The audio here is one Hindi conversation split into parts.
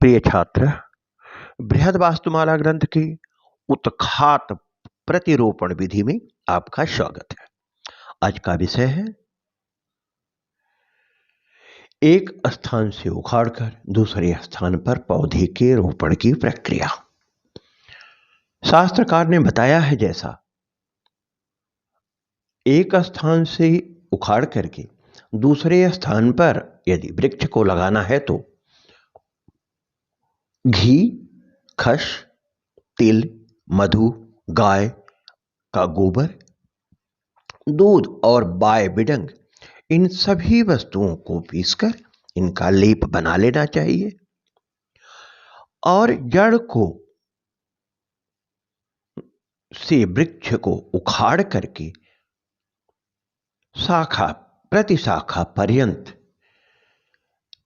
प्रिय छात्र, बृहद वास्तुमाला ग्रंथ की उत्खात प्रतिरोपण विधि में आपका स्वागत है। आज का विषय है एक स्थान से उखाड़कर दूसरे स्थान पर पौधे के रोपण की प्रक्रिया। शास्त्रकार ने बताया है जैसा एक स्थान से उखाड़ करके दूसरे स्थान पर यदि वृक्ष को लगाना है तो घी, खस, तिल, मधु, गाय का गोबर, दूध और बाय बिडंग, इन सभी वस्तुओं को पीसकर इनका लेप बना लेना चाहिए और जड़ को से वृक्ष को उखाड़ करके शाखा प्रति शाखा पर्यंत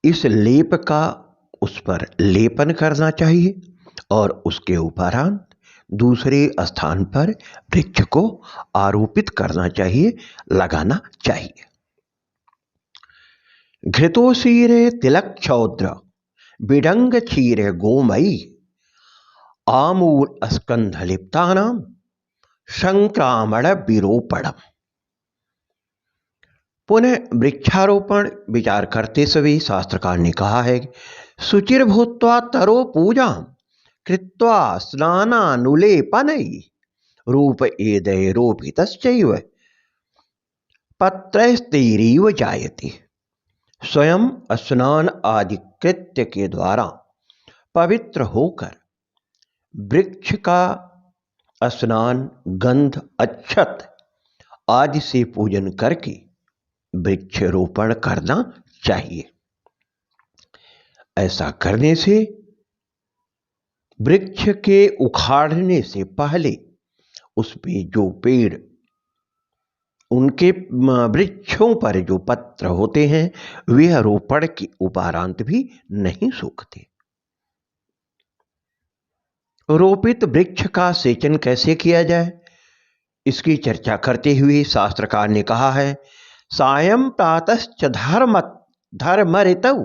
इस लेप का उस पर लेपन करना चाहिए और उसके उपरांत दूसरे स्थान पर वृक्ष को आरोपित करना चाहिए, लगाना चाहिए। घृतोशीरे तिलक क्षौद्र बिडंग क्षीर गोमयी आमूल स्कंध लिप्तानाम संक्रामण विरोपणम। पुनः वृक्षारोपण विचार करते समय शास्त्रकार ने कहा है, शुचिर भूत्वा तरो पूजा कृत्वा स्नानानुलेपनैः रूप एदय रोपितश्चैव पत्रैस्तैरेव जायते। स्वयं स्नान आदि कृत्य के द्वारा पवित्र होकर वृक्ष का स्नान, गंध, अक्षत आदि से पूजन करके वृक्षारोपण करना चाहिए। ऐसा करने से वृक्ष के उखाड़ने से पहले उस पे जो पेड़, उनके वृक्षों पर जो पत्र होते हैं वे रोपण के उपरांत भी नहीं सूखते। रोपित वृक्ष का सेचन कैसे किया जाए, इसकी चर्चा करते हुए शास्त्रकार ने कहा है, सायं प्रातश्च धर्मऋतौ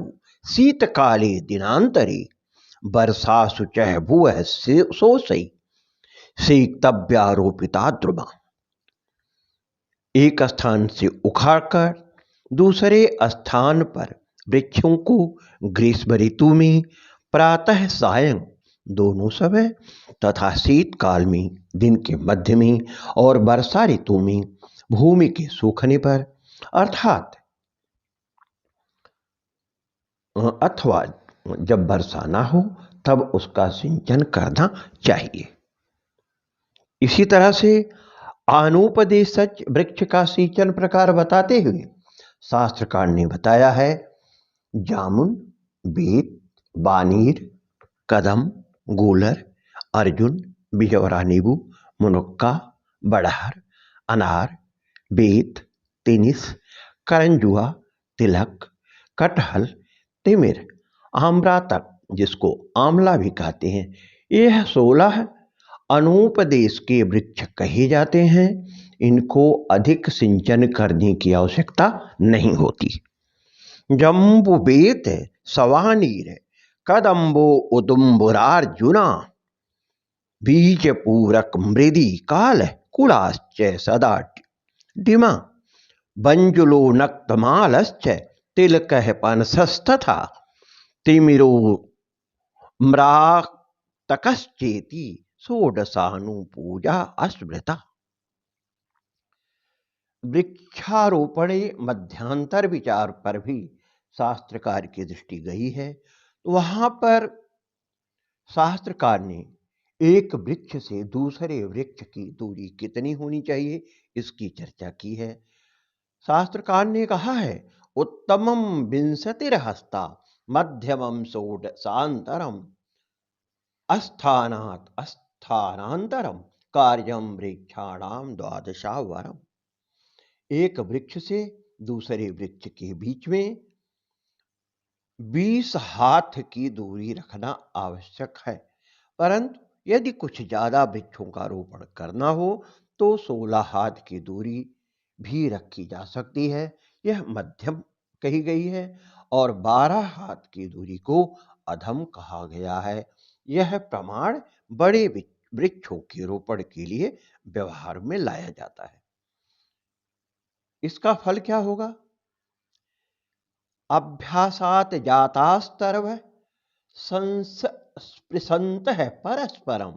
शीतकाले दिनांतरे वर्षासु च भुवः शोषै सेक्तव्यारोपिता द्रुमा। एक स्थान से उखाड़कर दूसरे स्थान पर वृक्षों को ग्रीष्म ऋतु में प्रातः सायं दोनों समय तथा शीतकाल में दिन के मध्य में और वर्षा ऋतु में भूमि के सूखने पर अर्थात अथवा जब वर्षा ना हो तब उसका सिंचन करना चाहिए। इसी तरह से आनुपदेशज वृक्ष का सिंचन प्रकार बताते हुए शास्त्रकार ने बताया है, जामुन, बेत, बानीर, कदम, गूलर, अर्जुन, बिजौरा नींबू, मुनक्का, बड़हर, अनार, बेत, तिनिस, करंजुआ, तिलक, कटहल, तिमिर, आम्रा तक, जिसको आंवला भी कहते हैं, यह 16 अनुपदेश के वृक्ष कहे जाते हैं। इनको अधिक सिंचन करने की आवश्यकता नहीं होती। जम्बु बेत सवानीर कदम्बो उदुम्बुरार्जुना बीज पूरक मृदी काल कुलाश्च सदा डिमा बंजुलो नक्तमालश्च तिलकः पनसस्तथा तिमिरो म्रातकश्चेति षोडशानुपूजा अस्मृता। वृक्षारोपणे मध्यांतर विचार पर भी शास्त्रकार की दृष्टि गई है। वहां पर शास्त्रकार ने एक वृक्ष से दूसरे वृक्ष की दूरी कितनी होनी चाहिए इसकी चर्चा की है। शास्त्रकार ने कहा है, उत्तमम विंशतिर्हस्ता मध्यमम षोडशांतरम अस्थानात् अस्थानांतरम कार्यम वृक्षाणाम द्वादशावरम। एक वृक्ष से दूसरे वृक्ष के बीच में 20 हाथ की दूरी रखना आवश्यक है, परंतु यदि कुछ ज्यादा वृक्षों का रोपण करना हो तो 16 हाथ की दूरी भी रखी जा सकती है, यह मध्यम कही गई है, और 12 हाथ की दूरी को अधम कहा गया है। यह प्रमाण बड़े वृक्षों के रोपण के लिए व्यवहार में लाया जाता है। इसका फल क्या होगा? अभ्यासात जातास्तरव स्पृशन्तः परस्परम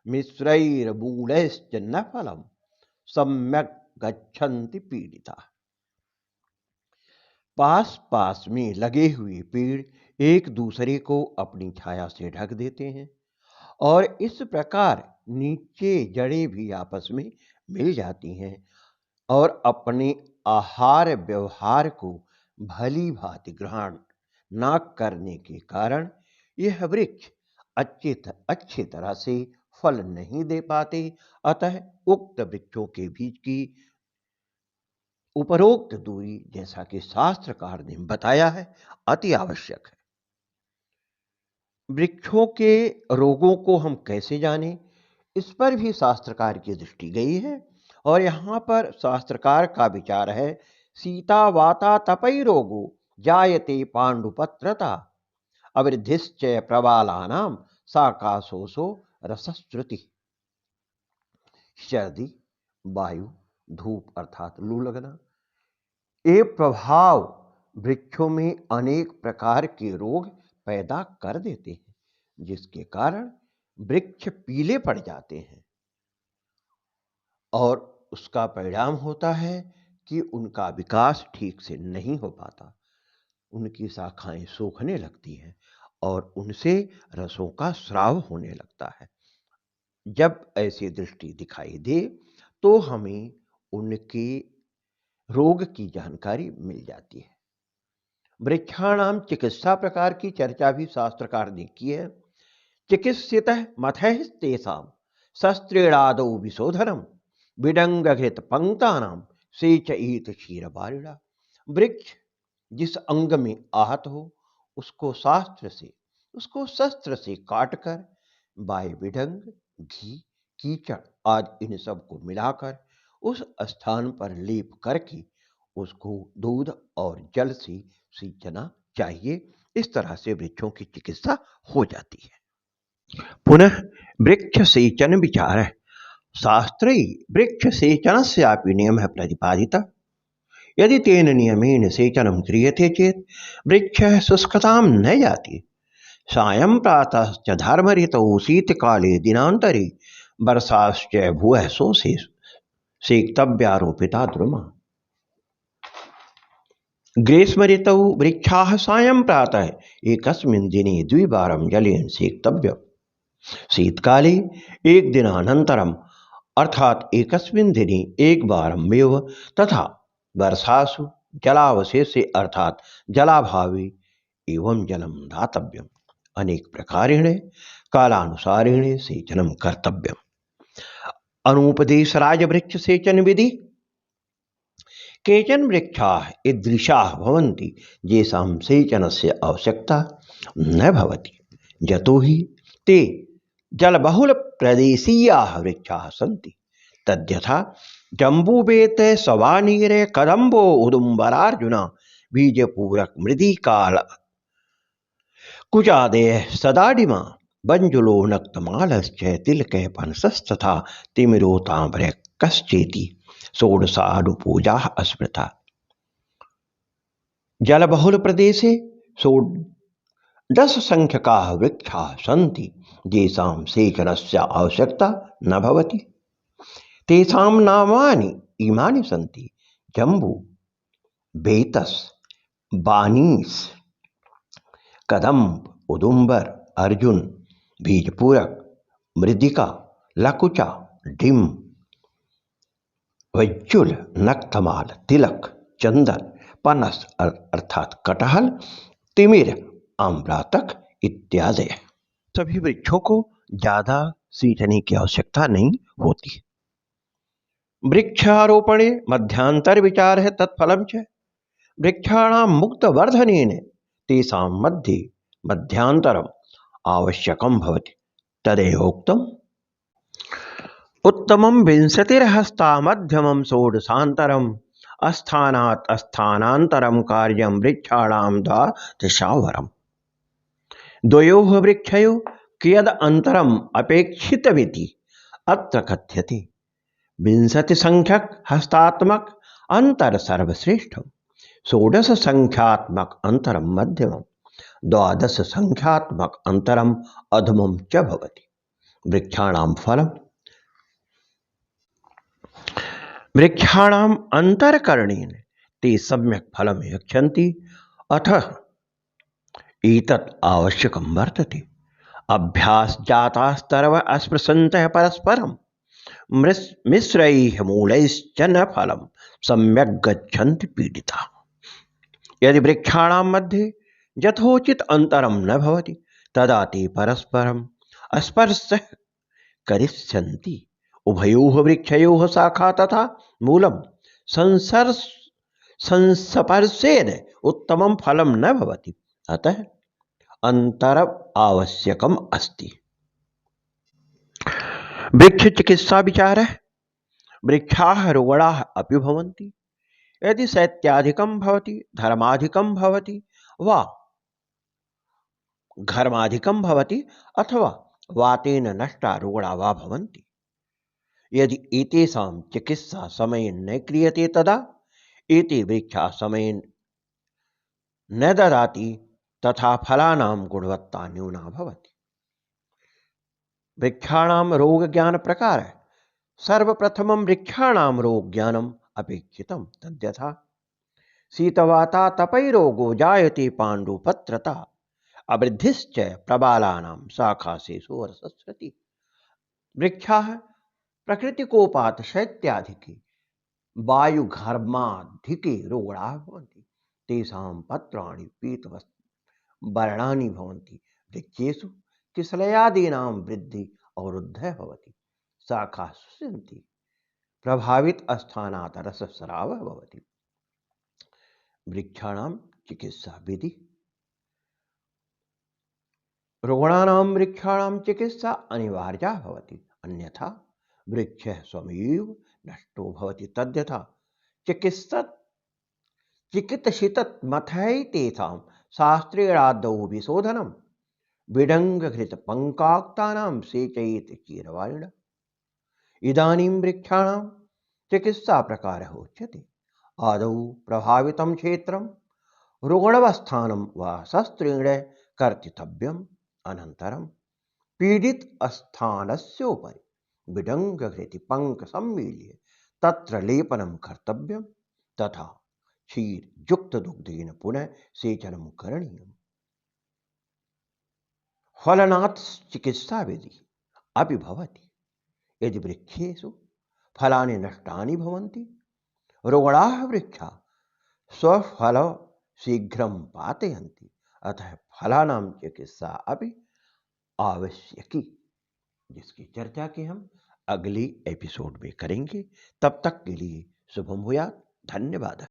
मिश्रैर्मूलैश्च न फलम सम्यक गच्छन्ति पीड़िता। पास पास में लगे हुए पेड़ एक दूसरे को अपनी छाया से ढक देते हैं और इस प्रकार नीचे जड़ें भी आपस में मिल जाती हैं और अपने आहार व्यवहार को भली भांति ग्रहण न करने के कारण यह वृक्ष अच्छी तरह से फल नहीं दे पाते। अतः उक्त वृक्षों के बीच की उपरोक्त दूरी, जैसा कि शास्त्रकार ने बताया है, अति आवश्यक है। वृक्षों के रोगों को हम कैसे जानें, इस पर भी शास्त्रकार की दृष्टि गई है और यहाँ पर शास्त्रकार का विचार है, सीता वाता तपई रोगो जायते पांडुपत्रता अवृद्धिश्च प्रबालानाम साकाशोषो रसश्रुति। सर्दी, वायु, धूप अर्थात लू लगना, ये प्रभाव वृक्षों में अनेक प्रकार के रोग पैदा कर देते हैं, जिसके कारण वृक्ष पीले पड़ जाते हैं और उसका परिणाम होता है कि उनका विकास ठीक से नहीं हो पाता, उनकी शाखाएं सूखने लगती हैं और उनसे रसों का स्राव होने लगता है। जब ऐसी दृष्टि दिखाई दे तो हमें उनके रोग की जानकारी मिल जाती है। वृक्षाणाम चिकित्सा प्रकार की चर्चा भी शास्त्रकार ने की है। चिकित्सितः मथैः तेषां शस्त्रेणादौ विशोधनम विडंगघृत पंक्तानाम सेचयेत क्षीरबारिणा। वृक्ष जिस अंग में आहत हो उसको शस्त्र से काटकर बाय विडंग, घी, कीचड़ आदि इन सब को मिलाकर उस स्थान पर लेप करके उसको दूध और जल से सींचना चाहिए। इस तरह से वृक्षों की चिकित्सा हो जाती है। पुनः वृक्ष सेचन विचार है। शास्त्रे वृक्ष सेचनस्यापि नियमः प्रतिपादितः। यदि तेन नियमेन सेचनं क्रियते चेत् वृक्षः शुष्कतां न याति। सायं प्रातः च धर्मऋतौ शीतकाले दिनान्तरे वर्षाश्च भुवः शोषे सेक्तव्यारोपिता द्रुमा। ग्रीष्म ऋतौ वृक्षाः सायं प्रातः एकस्मिन् दिने द्विवारं जलेन सेक्तव्यम्। शीतकाले एक दिनानन्तरम् अर्थात एकस्मिन् दिने एक बारमेव तथा वर्षासु जलावशेषे अर्थात जलाभावे एवं जलम दातव्यम्। अनेक प्रकारेण कालानुसारेण सेचनं कर्तव्यम्। अनुपदेशराज वृक्ष सेचन विधि। केचन वृक्षाः ईदृशाः भवन्ति येषां सेचनस्य आवश्यकता न भवति, यतो हि ते जलबहुल प्रदेशीयाः वृक्षाः सन्ति। तद्यथा जम्बूवेत सवानीरे कदम्बो उदुम्बरार्जुन बीजपूरक मृदिकाल कुचादयः सदाडिमा बंजुलो नक्तमालश्च तिलकः पनसस्तथा तिमिरो ताम्रकश्चेति षोडशानुपूजा स्मृता। जलबहुल प्रदेशे षोडश संख्यकाः वृक्षाः सन्ति येषां सेचनस्य आवश्यकता न भवति। तेषां नामानि इमानि सन्ति: जम्बू, बेतस, बानीस, कदम्ब, उदुम्बर, अर्जुन, बीजपूरक, मृदिका, लकुचा, डिम, वज्जुल, नक्तमाल, तिलक, चंदन, पनस अर्थात कटहल, तिमिर, आम्रतक इत्यादि। सभी वृक्षों को ज्यादा सींचने की आवश्यकता नहीं होती। वृक्षारोपणे मध्यांतर विचार है तत्फलम च। वृक्षाणां मुक्त वर्धनेन तेषां मध्ये मध्यांतरम आवश्यकं भवति तदेवोक्तम्। उत्तमं विंशतिर्हस्ता मध्यमं षोडशान्तरम् अस्थानात् अस्थानान्तरं कार्यं वृक्षाणां द्वादशावरम्। द्वयोः वृक्षयोः कियद् अन्तरम् अपेक्षितमिति अत्र कथ्यते। 20 संख्यक हस्तात्मक अंतर सर्वश्रेष्ठम, 16 संख्यात्मक अंतरम मध्यमम, 12 संख्यात्मक अंतरम अधमम च भवति। वृक्षाणाम फलम वृक्षाणाम अंतरकरणेन ते सम्यक् फलम यच्छन्ति, अतः एतत् आवश्यकं वर्तते। अभ्यास जातास्तरव अस्पृशन्तः परस्परं मिश्रैः मूलैश्च न फलं सम्यक् गच्छन्ति पीडिताः। यदि वृक्षाणां मध्ये यथोचित अंतरं न भवति तदा ते परस्परं स्पर्शः करिष्यन्ति। उभयोः वृक्षयोः शाखा तथा मूलं संस्पर्शेन उत्तमं फलं न भवति, अतः अंतरम् आवश्यकम् अस्ति। वृक्ष चिकित्सा विचारः। वृक्षाः रुग्णाः अपि भवन्ति। यदि शैत्याधिकं भवति, धर्माधिकं भवति वा घर्माधिकं भवति अथवा वातेन नष्टा रुग्णा वा भवन्ति, यदि एतेषां चिकित्सा समयेन न क्रियते तदा एते वृक्षाः समयेन न ददाति तथा फलानां गुणवत्ता न्यूना भवति। वृक्षाणां रोगज्ञान प्रकारः। सर्वप्रथमं वृक्षाणां रोगज्ञानम् अपेक्षितं। तद्यथा शीतवाता तपैरोगो जायते पाण्डुपत्रता अवृद्धिश्च प्रबालानां शाखाशेषो वर्षस्वति। वृक्षाः प्रकृतिकोपात् शैत्याधिके वायुघर्माधिके रोगाः भवन्ति। तेषां पत्राणि पीतवर्णानि भवन्ति। वृक्षेषु किसलयादीनां वृद्धि अवरुद्धः भवति। शाखाः शुष्यन्ति। प्रभावित स्थानात् रसस्रावः भवति। वृक्षाणां चिकित्सा विधि। रुग्णानां वृक्षाणां चिकित्सा अनिवार्या भवति, अन्यथा वृक्षः स्वयमेव नष्टो भवति। तद्यथा चिकित्सितमथै तेषां शास्त्रेणादौ विशोधनं बिडङ्गघृतपङ्काक्तानां सेचयेत् चीरवारिणा। इदानीं वृक्षाणां चिकित्साप्रकारः उच्यते। आदौ प्रभावितं क्षेत्रं रुग्णावस्थानं वा शस्त्रेण कर्तितव्यम्। अनन्तरं पीडित स्थानस्योपरि बिडङ्गघृतपङ्क सम्मील्य तत्र लेपनं कर्तव्यं, तथा क्षीरयुक्तदुग्धेन पुनः सेचनं करणीयम्। फलनात् चिकित्सा विधि अपि भवति। यदि वृक्षेषु फलानि नष्टानि भवन्ति, रुग्णाः वृक्षाः स्वफलं शीघ्रं पातयन्ति, अतः फलानां चिकित्सा अपि आवश्यकी, जिसकी चर्चा की हम अगली एपिसोड में करेंगे। तब तक के लिए शुभम भूयात्। धन्यवाद।